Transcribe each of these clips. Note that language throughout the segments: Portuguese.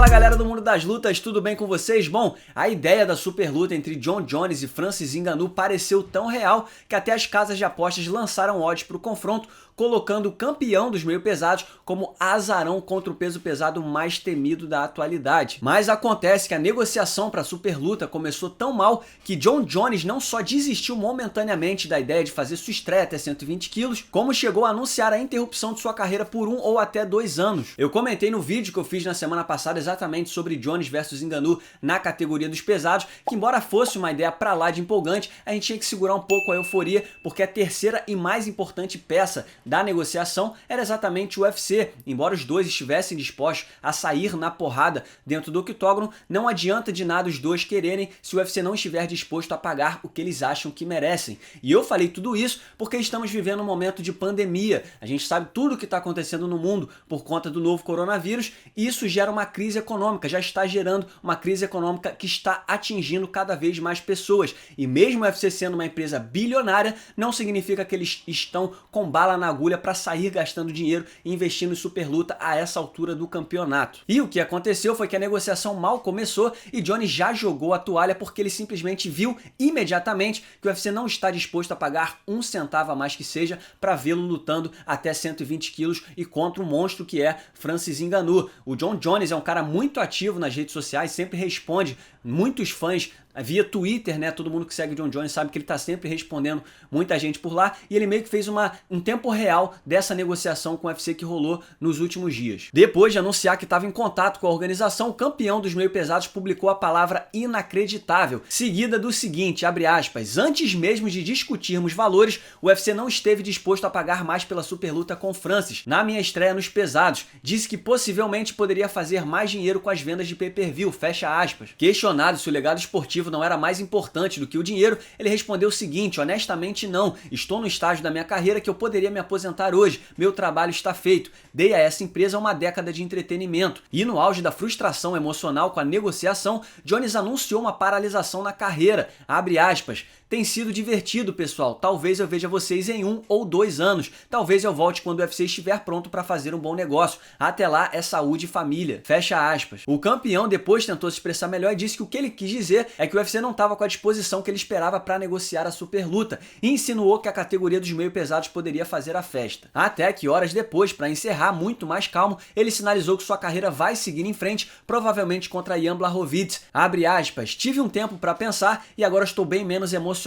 Fala galera do mundo das lutas, tudo bem com vocês? Bom, a ideia da super luta entre Jon Jones e Francis Ngannou pareceu tão real que até as casas de apostas lançaram odds para o confronto, colocando o campeão dos meio pesados como azarão contra o peso pesado mais temido da atualidade. Mas acontece que a negociação para a super luta começou tão mal que Jon Jones não só desistiu momentaneamente da ideia de fazer sua estreia até 120 quilos, como chegou a anunciar a interrupção de sua carreira por 1 ou até 2 anos. Eu comentei no vídeo que eu fiz na semana passada exatamente sobre Jones versus Ngannou na categoria dos pesados, que embora fosse uma ideia pra lá de empolgante, a gente tinha que segurar um pouco a euforia, porque a terceira e mais importante peça da negociação era exatamente o UFC. Embora os dois estivessem dispostos a sair na porrada dentro do octógono, não adianta de nada os dois quererem se o UFC não estiver disposto a pagar o que eles acham que merecem. E eu falei tudo isso porque estamos vivendo um momento de pandemia. A gente sabe tudo o que está acontecendo no mundo por conta do novo coronavírus e isso gera uma crise econômica, já está gerando uma crise econômica que está atingindo cada vez mais pessoas. E mesmo o UFC sendo uma empresa bilionária, não significa que eles estão com bala na agulha para sair gastando dinheiro e investindo em super luta a essa altura do campeonato. E o que aconteceu foi que a negociação mal começou e Johnny já jogou a toalha porque ele simplesmente viu imediatamente que o UFC não está disposto a pagar um centavo a mais que seja para vê-lo lutando até 120 quilos e contra um monstro que é Francis Ngannou. O Jon Jones é um cara muito ativo nas redes sociais, sempre responde muitos fãs via Twitter, né? Todo mundo que segue o Jon Jones sabe que ele tá sempre respondendo muita gente por lá e ele meio que fez um tempo real dessa negociação com o UFC que rolou nos últimos dias. Depois de anunciar que estava em contato com a organização, o campeão dos meio pesados publicou a palavra inacreditável, seguida do seguinte, abre aspas, antes mesmo de discutirmos valores, o UFC não esteve disposto a pagar mais pela super luta com Francis. Na minha estreia nos pesados, disse que possivelmente poderia fazer mais dinheiro com as vendas de pay-per-view, fecha aspas. Questionado se o legado esportivo não era mais importante do que o dinheiro, ele respondeu o seguinte, honestamente não, estou no estágio da minha carreira que eu poderia me aposentar hoje, meu trabalho está feito, dei a essa empresa uma década de entretenimento. E no auge da frustração emocional com a negociação, Jones anunciou uma paralisação na carreira, abre aspas, tem sido divertido pessoal, talvez eu veja vocês em 1 ou 2 anos, talvez eu volte quando o UFC estiver pronto para fazer um bom negócio, até lá é saúde e família, fecha aspas. O campeão depois tentou se expressar melhor e disse que o que ele quis dizer é que o UFC não estava com a disposição que ele esperava para negociar a super luta e insinuou que a categoria dos meio pesados poderia fazer a festa. Até que horas depois, para encerrar muito mais calmo, ele sinalizou que sua carreira vai seguir em frente, provavelmente contra Jan Blachowicz, abre aspas, tive um tempo para pensar e agora estou bem menos emocionado.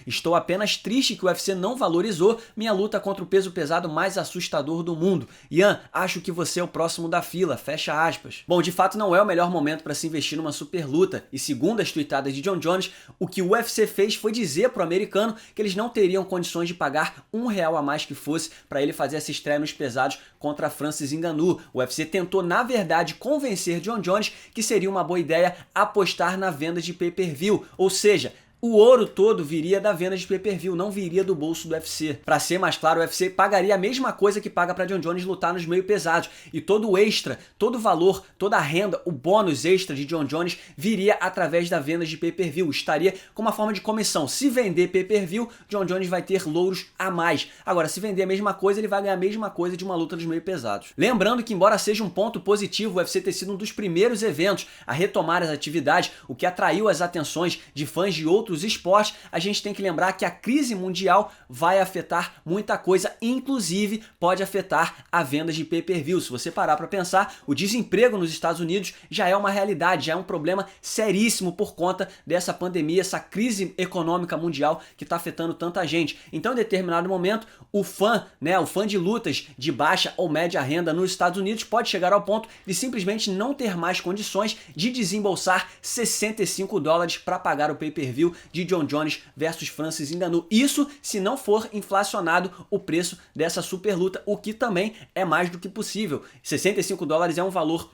Estou apenas triste que o UFC não valorizou minha luta contra o peso pesado mais assustador do mundo. Ian, acho que você é o próximo da fila, fecha aspas. Bom, de fato não é o melhor momento para se investir numa super luta e segundo as tweetadas de Jon Jones, o que o UFC fez foi dizer pro americano que eles não teriam condições de pagar R$1 a mais que fosse para ele fazer essa estreia nos pesados contra Francis Ngannou. O UFC tentou, na verdade, convencer Jon Jones que seria uma boa ideia apostar na venda de pay-per-view, ou seja, o ouro todo viria da venda de pay-per-view, não viria do bolso do UFC. Para ser mais claro, o UFC pagaria a mesma coisa que paga para Jon Jones lutar nos meio pesados. E todo o extra, todo o valor, toda a renda, o bônus extra de Jon Jones viria através da venda de pay-per-view. Estaria como uma forma de comissão. Se vender pay-per-view, Jon Jones vai ter louros a mais. Agora, se vender a mesma coisa, ele vai ganhar a mesma coisa de uma luta dos meio pesados. Lembrando que, embora seja um ponto positivo o UFC ter sido um dos primeiros eventos a retomar as atividades, o que atraiu as atenções de fãs de outros esportes, a gente tem que lembrar que a crise mundial vai afetar muita coisa, inclusive pode afetar a venda de pay-per-view. Se você parar para pensar, o desemprego nos Estados Unidos já é uma realidade, já é um problema seríssimo por conta dessa pandemia, essa crise econômica mundial que está afetando tanta gente. Então, em determinado momento, o fã de lutas de baixa ou média renda nos Estados Unidos pode chegar ao ponto de simplesmente não ter mais condições de desembolsar $65 para pagar o pay-per-view de Jon Jones versus Francis Ngannou. Isso se não for inflacionado o preço dessa super luta, o que também é mais do que possível. $65 é um valor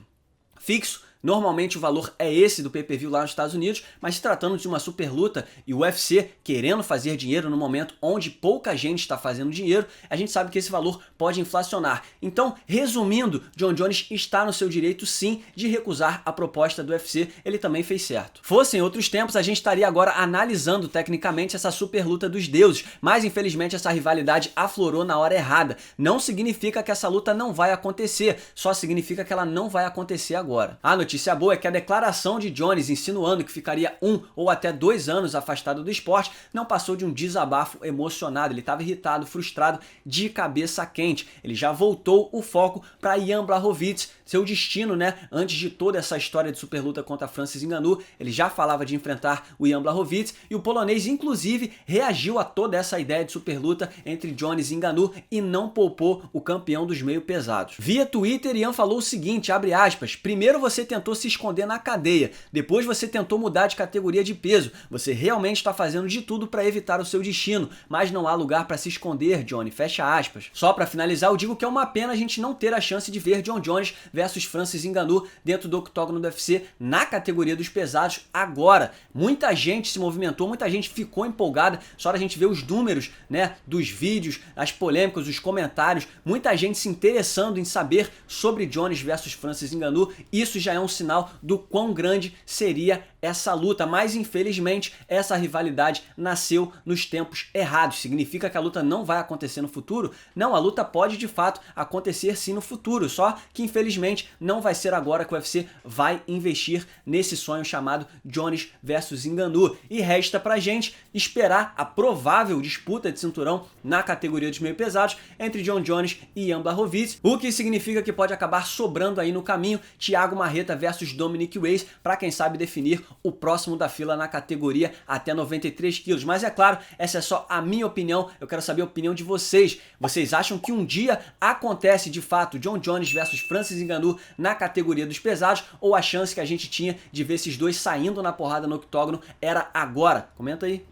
fixo. Normalmente o valor é esse do pay-per-view lá nos Estados Unidos, mas se tratando de uma super luta e o UFC querendo fazer dinheiro no momento onde pouca gente está fazendo dinheiro, a gente sabe que esse valor pode inflacionar. Então, resumindo, Jon Jones está no seu direito sim de recusar a proposta do UFC, ele também fez certo. Fossem outros tempos, a gente estaria agora analisando tecnicamente essa super luta dos deuses, mas infelizmente essa rivalidade aflorou na hora errada. Não significa que essa luta não vai acontecer, só significa que ela não vai acontecer agora. A notícia notícia boa é que a declaração de Jones insinuando que ficaria 1 ou até 2 anos afastado do esporte não passou de um desabafo emocionado. Ele estava irritado, frustrado, de cabeça quente. Ele já voltou o foco para Jan Blachowicz, seu destino, né? Antes de toda essa história de super luta contra Francis Ngannou, ele já falava de enfrentar o Jan Blachowicz e o polonês, inclusive, reagiu a toda essa ideia de super luta entre Jones e Ngannou e não poupou o campeão dos meio pesados. Via Twitter, Jan falou o seguinte, abre aspas, primeiro você tentou se esconder na cadeia, depois você tentou mudar de categoria de peso, você realmente está fazendo de tudo para evitar o seu destino, mas não há lugar para se esconder, Johnny, fecha aspas. Só para finalizar, eu digo que é uma pena a gente não ter a chance de ver Jon Jones versus Francis Ngannou dentro do octógono do UFC na categoria dos pesados agora. Muita gente se movimentou, muita gente ficou empolgada, só a gente ver os números, né, dos vídeos, as polêmicas, os comentários, muita gente se interessando em saber sobre Jones versus Francis Ngannou. Isso já é um sinal do quão grande seria essa luta, mas infelizmente essa rivalidade nasceu nos tempos errados. Significa que a luta não vai acontecer no futuro? Não, a luta pode de fato acontecer sim no futuro, só que infelizmente não vai ser agora que o UFC vai investir nesse sonho chamado Jones versus Ngannou. E resta pra gente esperar a provável disputa de cinturão na categoria dos meio pesados entre Jon Jones e Jan Blachowicz, o que significa que pode acabar sobrando aí no caminho Thiago Marreta versus Dominick Reyes, para quem sabe definir o próximo da fila na categoria até 93 quilos. Mas é claro, essa é só a minha opinião, eu quero saber a opinião de vocês. Vocês acham que um dia acontece de fato Jon Jones versus Francis Ngannou na categoria dos pesados, ou a chance que a gente tinha de ver esses dois saindo na porrada no octógono era agora? Comenta aí.